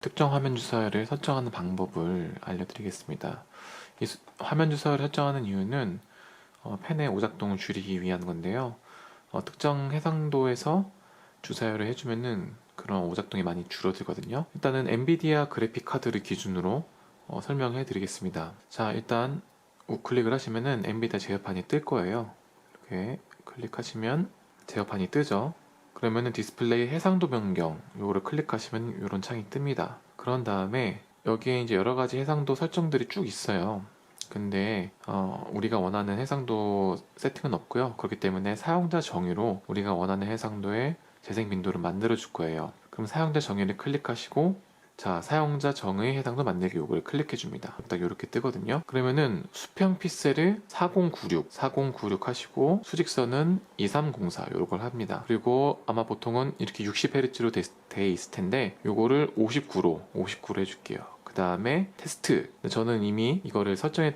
특정 화면 주사를 설정하는 방법을 알려드리겠습니다. 화면 주사를 설정하는 이유는 펜의 오작동을 줄이기 위한 건데요. 특정 해상도에서 주사열을 해주면은 그런 오작동이 많이 줄어들거든요. 일단은 엔비디아 그래픽 카드를 기준으로 설명해 드리겠습니다. 자, 일단 우클릭을 하시면은 엔비디아 제어판이 뜰 거예요. 이렇게 클릭하시면 제어판이 뜨죠. 그러면은 디스플레이 해상도 변경 요거를 클릭하시면 이런 창이 뜹니다. 그런 다음에 여기에 이제 여러 가지 해상도 설정들이 쭉 있어요. 근데 우리가 원하는 해상도 세팅은 없고요. 그렇기 때문에 사용자 정의로 우리가 원하는 해상도의 재생 빈도를 만들어 줄 거예요. 그럼 사용자 정의를 클릭하시고, 자, 사용자 정의 해상도 만들기 요구를 클릭해 줍니다. 딱 이렇게 뜨거든요. 그러면은 수평 픽셀을 4096 하시고 수직선은 2304 요걸 합니다. 그리고 아마 보통은 이렇게 60Hz로 돼 있을 텐데 요거를 59로 해줄게요. 그 다음에 테스트. 저는 이미 이거를 설정해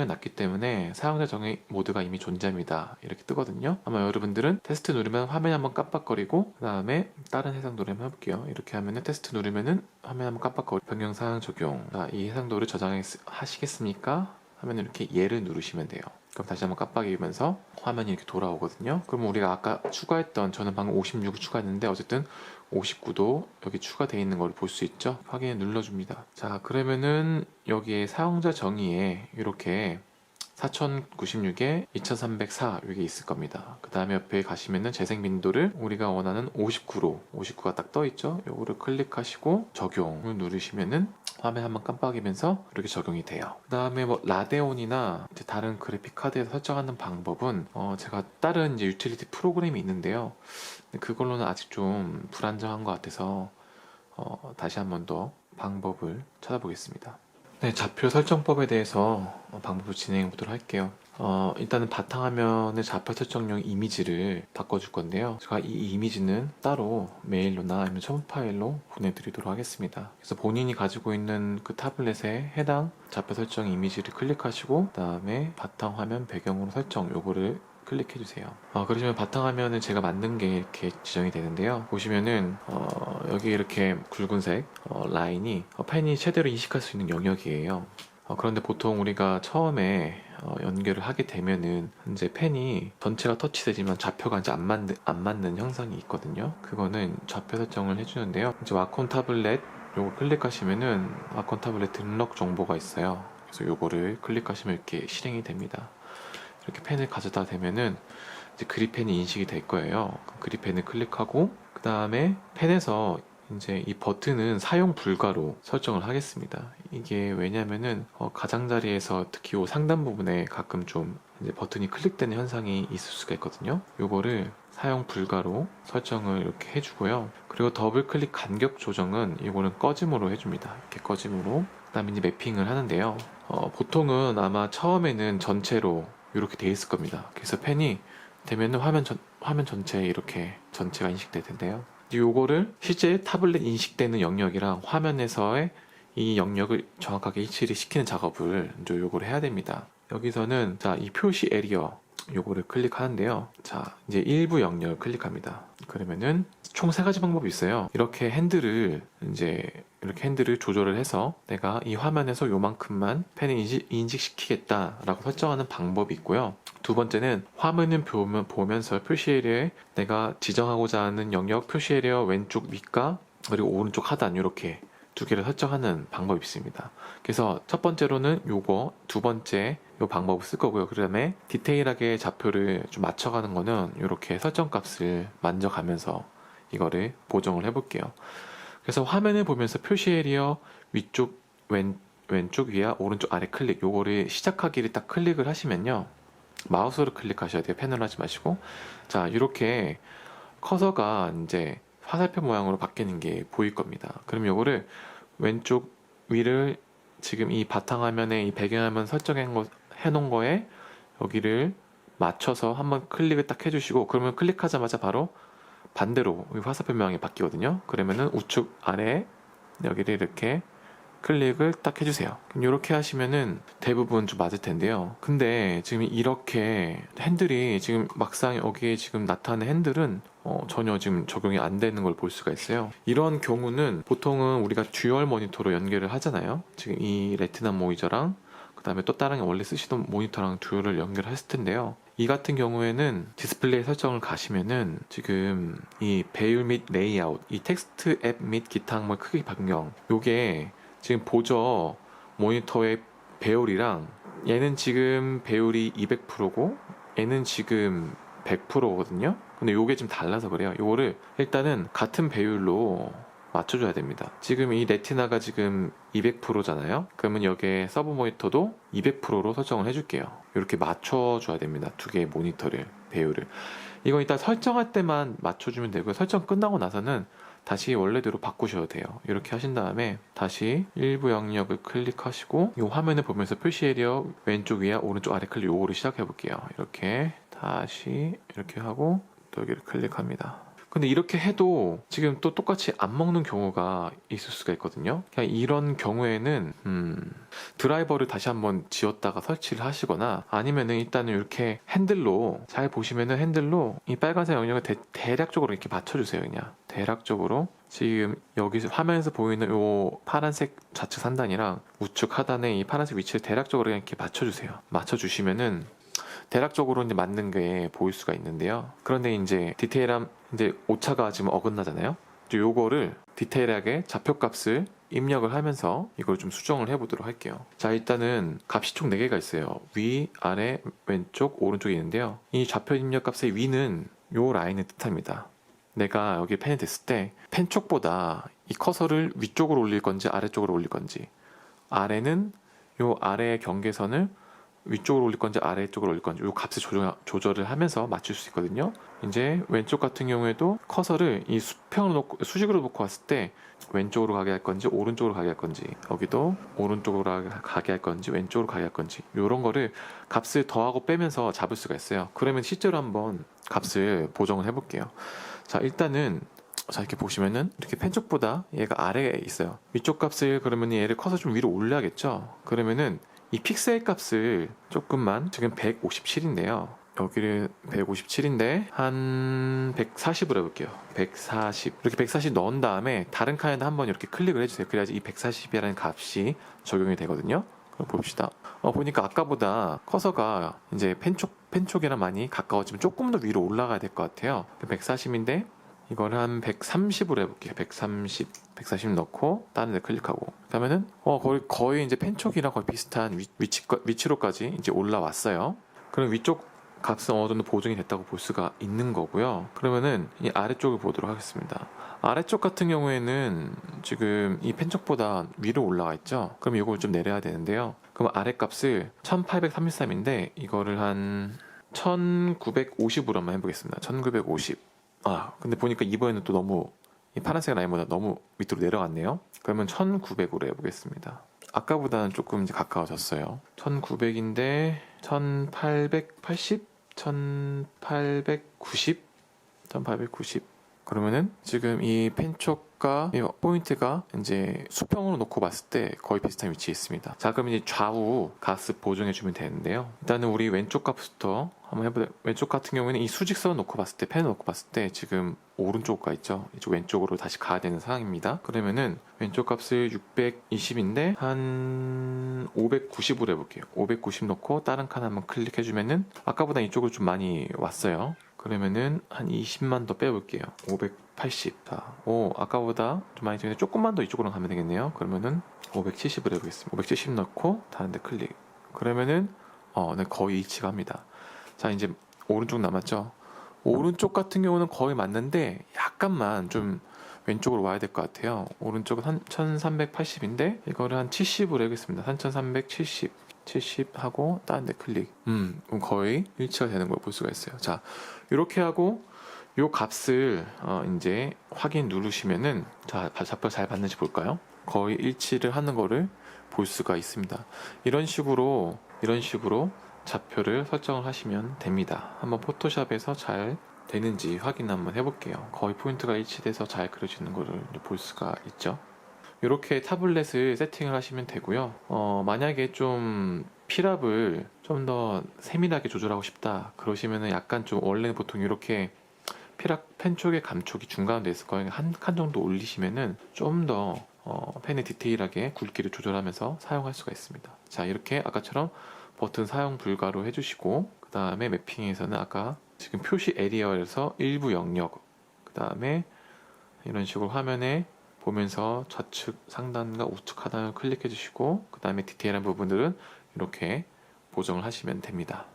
놨기 때문에 사용자 정의 모드가 이미 존재합니다. 이렇게 뜨거든요. 아마 여러분들은 테스트 누르면 화면이 한번 깜빡거리고, 그 다음에 다른 해상도를 한번 해볼게요. 이렇게 하면은 테스트 누르면은 화면 한번 깜빡거리고, 변경 사항 적용. 자, 이 해상도를 저장하시겠습니까? 하면 이렇게 얘를 누르시면 돼요. 그럼 다시 한번 깜빡이면서 화면이 이렇게 돌아오거든요. 그러면 우리가 아까 추가했던, 저는 방금 56을 추가했는데 어쨌든 59도 여기 추가되어 있는 걸 볼 수 있죠. 확인을 눌러줍니다. 자, 그러면은 여기에 사용자 정의에 이렇게 4096에 2304 이게 있을 겁니다. 그 다음에 옆에 가시면은 재생 빈도를 우리가 원하는 59로 59가 딱 떠 있죠. 요거를 클릭하시고 적용을 누르시면은 화면 한번 깜빡이면서 이렇게 적용이 돼요. 그 다음에 뭐 라데온이나 이제 다른 그래픽 카드에서 설정하는 방법은 제가 다른 이제 유틸리티 프로그램이 있는데요. 근데 그걸로는 아직 좀 불안정한 것 같아서 다시 한번 더 방법을 찾아보겠습니다. 네, 좌표 설정법에 대해서 방법을 진행해 보도록 할게요. 일단은 바탕화면의 좌표 설정용 이미지를 바꿔줄 건데요. 제가 이 이미지는 따로 메일로나 아니면 첨부 파일로 보내드리도록 하겠습니다. 그래서 본인이 가지고 있는 그 타블렛에 해당 좌표 설정 이미지를 클릭하시고, 그 다음에 바탕화면 배경으로 설정 요거를 클릭해 주세요. 그러시면 바탕화면은 제가 만든 게 이렇게 지정이 되는데요. 보시면은 여기 이렇게 굵은색 라인이 펜이 최대로 인식할 수 있는 영역이에요. 그런데 보통 우리가 처음에 연결을 하게 되면은 이제 펜이 전체가 터치되지만 좌표가 이제 안 맞는 현상이 있거든요. 그거는 좌표 설정을 해주는데요. 이제 와콘 타블렛 요거 클릭하시면은 와콘 타블렛 등록 정보가 있어요. 그래서 요거를 클릭하시면 이렇게 실행이 됩니다. 이렇게 펜을 가져다 대면은 이제 그립펜이 인식이 될 거예요. 그립펜을 클릭하고, 그 다음에 펜에서 이제 이 버튼은 사용 불가로 설정을 하겠습니다. 이게 왜냐면은 가장자리에서 특히 이 상단 부분에 가끔 좀 이제 버튼이 클릭되는 현상이 있을 수가 있거든요. 요거를 사용 불가로 설정을 이렇게 해주고요. 그리고 더블 클릭 간격 조정은 이거는 꺼짐으로 해줍니다. 이렇게 꺼짐으로. 그 다음에 이제 매핑을 하는데요. 보통은 아마 처음에는 전체로 이렇게 돼 있을 겁니다. 그래서 펜이 되면은 화면 전체에 이렇게 전체가 인식될 텐데요. 요거를 실제 타블렛 인식되는 영역이랑 화면에서의 이 영역을 정확하게 일치를 시키는 작업을 이제 요거를 해야 됩니다. 여기서는 자, 이 표시 에리어 요거를 클릭하는데요. 자, 이제 일부 영역을 클릭합니다. 그러면은 총 세 가지 방법이 있어요. 이렇게 핸들을 조절을 해서 내가 이 화면에서 요만큼만 펜을 인식시키겠다라고 설정하는 방법이 있고요. 두 번째는 화면을 보면서 표시 에리어에 내가 지정하고자 하는 영역 표시 에리어 왼쪽 밑과 그리고 오른쪽 하단 이렇게 두 개를 설정하는 방법이 있습니다. 그래서 첫 번째로는 요거, 두 번째 요 방법을 쓸 거고요. 그 다음에 디테일하게 좌표를 좀 맞춰가는 거는 이렇게 설정 값을 만져가면서 이거를 보정을 해볼게요. 그래서 화면을 보면서 표시 에리어 위쪽, 왼쪽 위와 오른쪽 아래 클릭 요거를 시작하기를 딱 클릭을 하시면요. 마우스로 클릭하셔야 돼요. 펜으로 하지 마시고. 자, 이렇게 커서가 이제 화살표 모양으로 바뀌는 게 보일 겁니다. 그럼 요거를 왼쪽 위를 지금 이 바탕화면에 이 배경화면 해놓은 거에 여기를 맞춰서 한번 클릭을 딱 해주시고, 그러면 클릭하자마자 바로 반대로 화살표 모양이 바뀌거든요. 그러면은 우측 아래 여기를 이렇게 클릭을 딱 해주세요. 이렇게 하시면은 대부분 좀 맞을 텐데요. 근데 지금 이렇게 핸들이 지금 막상 여기에 지금 나타나는 핸들은 전혀 지금 적용이 안 되는 걸 볼 수가 있어요. 이런 경우는 보통은 우리가 듀얼 모니터로 연결을 하잖아요. 지금 이 레티나 모니터랑 그 다음에 또 다른 원래 쓰시던 모니터랑 듀얼을 연결했을 텐데요. 이 같은 경우에는 디스플레이 설정을 가시면은 지금 이 배율 및 레이아웃, 이 텍스트 앱 및 기타 항목 크기 변경, 요게 지금 보저 모니터의 배율이랑 얘는 지금 배율이 200%고 얘는 지금 100%거든요. 근데 요게 좀 달라서 그래요. 요거를 일단은 같은 배율로 맞춰줘야 됩니다. 지금 이 레티나가 지금 200%잖아요. 그러면 여기에 서브 모니터도 200%로 설정을 해줄게요. 이렇게 맞춰줘야 됩니다. 두 개의 모니터를, 배율을. 이건 일단 설정할 때만 맞춰주면 되고요. 설정 끝나고 나서는 다시 원래대로 바꾸셔도 돼요. 이렇게 하신 다음에 다시 일부 영역을 클릭하시고 이 화면을 보면서 표시 에리어 왼쪽 위에 오른쪽 아래 클릭, 요거를 시작해 볼게요. 이렇게 다시 이렇게 하고 또 여기를 클릭합니다. 근데 이렇게 해도 지금 또 똑같이 안 먹는 경우가 있을 수가 있거든요. 그냥 이런 경우에는 드라이버를 다시 한번 지웠다가 설치를 하시거나, 아니면은 일단은 이렇게 핸들로, 잘 보시면은 핸들로 이 빨간색 영역을 대략적으로 이렇게 맞춰주세요. 그냥 대략적으로 지금 여기 화면에서 보이는 이 파란색 좌측 상단이랑 우측 하단의 이 파란색 위치를 대략적으로 이렇게 맞춰주세요. 맞춰주시면은 대략적으로 이제 맞는 게 보일 수가 있는데요. 그런데 이제 디테일함, 이제 오차가 지금 어긋나잖아요. 요거를 디테일하게 좌표값을 입력을 하면서 이걸 좀 수정을 해보도록 할게요. 자, 일단은 값이 총 4개가 있어요. 위, 아래, 왼쪽, 오른쪽이 있는데요. 이 좌표 입력 값의 위는 요 라인을 뜻합니다. 내가 여기 펜이 됐을 때 펜 쪽보다 이 커서를 위쪽으로 올릴 건지 아래쪽으로 올릴 건지, 아래는 요 아래의 경계선을 위쪽으로 올릴 건지 아래쪽으로 올릴 건지 이 값을 조절을 하면서 맞출 수 있거든요. 이제 왼쪽 같은 경우에도 커서를 이 수평으로 놓고, 수직으로 놓고 왔을 때 왼쪽으로 가게 할 건지 오른쪽으로 가게 할 건지, 여기도 오른쪽으로 가게 할 건지 왼쪽으로 가게 할 건지, 이런 거를 값을 더하고 빼면서 잡을 수가 있어요. 그러면 실제로 한번 값을 보정을 해볼게요. 자, 일단은 자, 이렇게 보시면은 이렇게 펜 쪽보다 얘가 아래에 있어요. 위쪽 값을, 그러면 얘를 커서 좀 위로 올려야겠죠. 그러면은 이 픽셀 값을 조금만, 지금 157인데요. 여기를 157인데 한 140으로 해볼게요. 140, 이렇게 140 넣은 다음에 다른 칸에다 한번 이렇게 클릭을 해주세요. 그래야지 이 140이라는 값이 적용이 되거든요. 그럼 봅시다. 보니까 아까보다 커서가 이제 펜 쪽이랑 많이 가까워지면 조금 더 위로 올라가야 될 것 같아요. 140인데 이걸 한 130으로 해볼게요. 130 넣고 다른 데 클릭하고, 그러면은 거의 이제 펜 쪽이랑 거의 비슷한 위치로까지 이제 올라왔어요. 그럼 위쪽 값은 어느 정도 보정이 됐다고 볼 수가 있는 거고요. 그러면은 이 아래쪽을 보도록 하겠습니다. 아래쪽 같은 경우에는 지금 이 펜 쪽보다 위로 올라가 있죠. 그럼 이걸 좀 내려야 되는데요. 그럼 아래 값을 1833인데 이거를 한 1950으로 한번 해보겠습니다. 1950. 근데 보니까 이번에는 또 너무 이 파란색 라인보다 너무 밑으로 내려갔네요. 그러면 1900으로 해보겠습니다. 아까보다는 조금 이제 가까워졌어요. 1900인데 1880? 1890? 1890. 그러면은 지금 이 펜촉과 이 포인트가 이제 수평으로 놓고 봤을 때 거의 비슷한 위치에 있습니다. 자, 그럼 이제 좌우 값을 보정해주면 되는데요. 일단은 우리 왼쪽 값부터 한번 해보자. 왼쪽 같은 경우에는 이 수직선을 놓고 봤을 때, 펜을 놓고 봤을 때 지금 오른쪽 가 있죠. 이쪽 왼쪽으로 다시 가야 되는 상황입니다. 그러면은 왼쪽 값을 620인데 한 590으로 해볼게요. 590 놓고 다른 칸 한번 클릭해주면은 아까보다 이쪽으로 좀 많이 왔어요. 그러면은 한 20만 더 빼볼게요. 580. 자, 아까보다 좀 많이 되는데 조금만 더 이쪽으로 가면 되겠네요. 그러면은 570으로 해보겠습니다. 570 넣고 다른 데 클릭. 그러면은 네, 거의 일치합니다. 자, 이제 오른쪽 남았죠. 오른쪽 같은 경우는 거의 맞는데 약간만 좀 왼쪽으로 와야 될 것 같아요. 오른쪽은 한 1380인데 이거를 한 70으로 해보겠습니다. 3370. 70 하고 다른 데 클릭. 거의 일치가 되는 걸 볼 수가 있어요. 자, 이렇게 하고 요 값을 이제 확인 누르시면은, 자, 좌표 잘 맞는지 볼까요? 거의 일치를 하는 거를 볼 수가 있습니다. 이런 식으로 좌표를 설정을 하시면 됩니다. 한번 포토샵에서 잘 되는지 확인 한번 해볼게요. 거의 포인트가 일치돼서 잘 그려지는 거를 볼 수가 있죠. 이렇게 타블렛을 세팅을 하시면 되고요. 만약에 좀 필압을 좀 더 세밀하게 조절하고 싶다 그러시면은 약간 좀 원래는 보통 이렇게 필압 펜 쪽에 감촉이 중간에 있을 거예요. 한 칸 정도 올리시면은 좀 더 펜의 디테일하게 굵기를 조절하면서 사용할 수가 있습니다. 자, 이렇게 아까처럼 버튼 사용 불가로 해주시고, 그 다음에 매핑에서는 아까 지금 표시 에리어에서 일부 영역, 그 다음에 이런 식으로 화면에 보면서 좌측 상단과 우측 하단을 클릭해 주시고, 그 다음에 디테일한 부분들은 이렇게 보정을 하시면 됩니다.